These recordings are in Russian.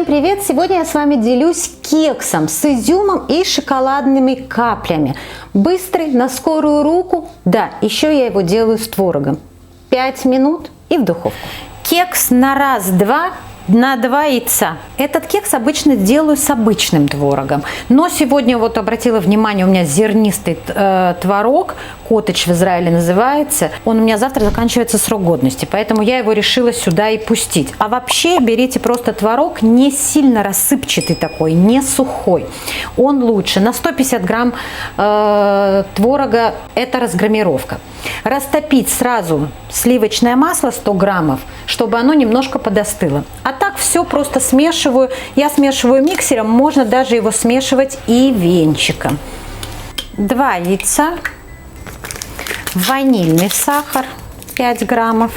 Всем привет! Сегодня я с вами делюсь кексом с изюмом и шоколадными каплями. Быстрый, на скорую руку. Да, еще я его делаю с творогом. 5 минут и в духовку. Кекс на раз-два. На 2 яйца. Этот кекс обычно делаю с обычным творогом. Но сегодня вот обратила внимание, у меня зернистый творог, коттедж в Израиле называется. Он у меня завтра заканчивается срок годности, поэтому я его решила сюда и пустить. А вообще берите просто творог не сильно рассыпчатый такой, не сухой. Он лучше. На 150 грамм творога это разграммировка. Растопить сразу сливочное масло 100 граммов, чтобы оно немножко подостыло. А так все просто смешиваю. Я смешиваю миксером, можно даже его смешивать и венчиком. 2 яйца, ванильный сахар 5 граммов,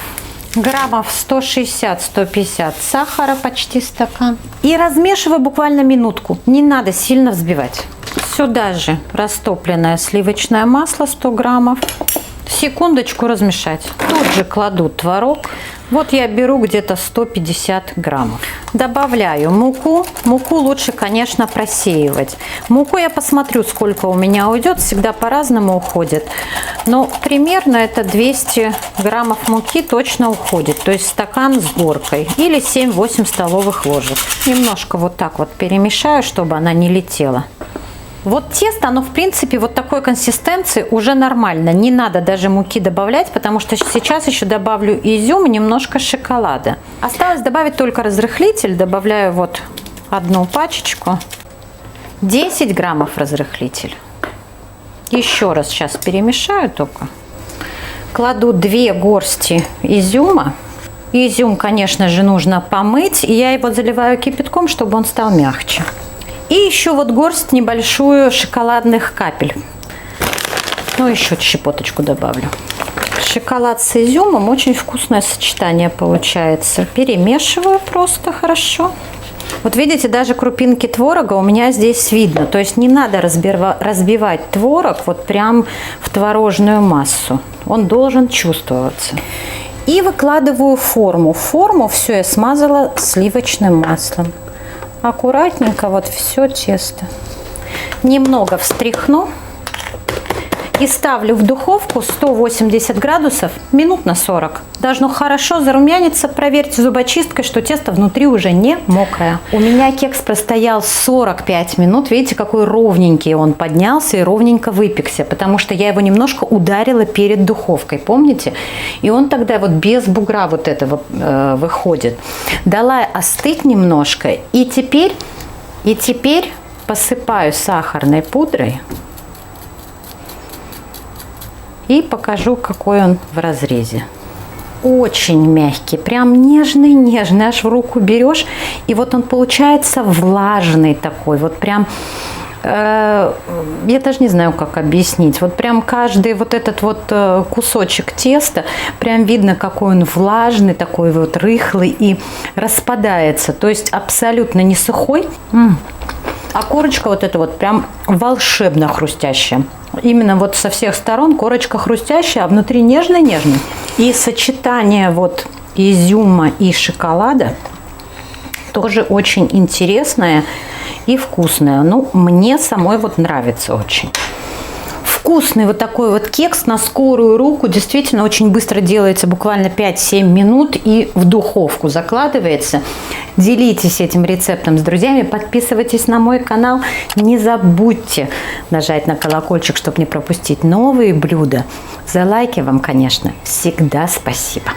граммов 160-150 сахара, почти стакан. И размешиваю буквально минутку, не надо сильно взбивать. Сюда же растопленное сливочное масло 100 граммов. Секундочку размешать. Тут же кладу творог. Вот я беру где-то 150 граммов. Добавляю муку. Муку лучше, конечно, просеивать. Муку я посмотрю, сколько у меня уйдет. Всегда по-разному уходит. Но примерно это 200 граммов муки точно уходит. То есть стакан с горкой. Или 7-8 столовых ложек. Немножко вот так вот перемешаю, чтобы она не летела. Вот тесто, оно в принципе вот такой консистенции уже нормально. Не надо даже муки добавлять, потому что сейчас еще добавлю изюм и немножко шоколада. Осталось добавить только разрыхлитель. Добавляю вот одну пачечку. 10 граммов разрыхлитель. Еще раз сейчас перемешаю только. Кладу 2 горсти изюма. Изюм, конечно же, нужно помыть. И я его заливаю кипятком, чтобы он стал мягче. И еще вот горсть небольшую шоколадных капель. Ну, еще щепоточку добавлю. Шоколад с изюмом очень вкусное сочетание получается. Перемешиваю просто хорошо. Вот видите, даже крупинки творога у меня здесь видно. То есть не надо разбивать творог вот прям в творожную массу. Он должен чувствоваться. И выкладываю форму. Форму все я смазала сливочным маслом. Аккуратненько вот все тесто. Немного встряхну. И ставлю в духовку 180 градусов минут на 40. Должно хорошо зарумяниться. Проверьте зубочисткой, что тесто внутри уже не мокрое. У меня кекс простоял 45 минут. Видите, какой ровненький он поднялся и ровненько выпекся. Потому что я его немножко ударила перед духовкой. Помните? И он тогда вот без бугра вот этого выходит. Дала остыть немножко. И теперь посыпаю сахарной пудрой. И покажу, какой он в разрезе. Очень мягкий, прям нежный, аж в руку берешь. И вот он получается влажный такой, вот прям, я даже не знаю, как объяснить. Вот прям каждый вот этот вот кусочек теста, прям видно, какой он влажный, такой вот рыхлый и распадается. То есть абсолютно не сухой. А корочка вот эта вот прям волшебно хрустящая. Именно вот со всех сторон корочка хрустящая, а внутри нежный-нежный. И сочетание вот изюма и шоколада тоже очень интересное и вкусное. Ну, мне самой вот нравится очень. Вкусный вот такой вот кекс на скорую руку. Действительно очень быстро делается, буквально 5-7 минут и в духовку закладывается. Делитесь этим рецептом с друзьями, подписывайтесь на мой канал. Не забудьте нажать на колокольчик, чтобы не пропустить новые блюда. За лайки вам, конечно, всегда спасибо.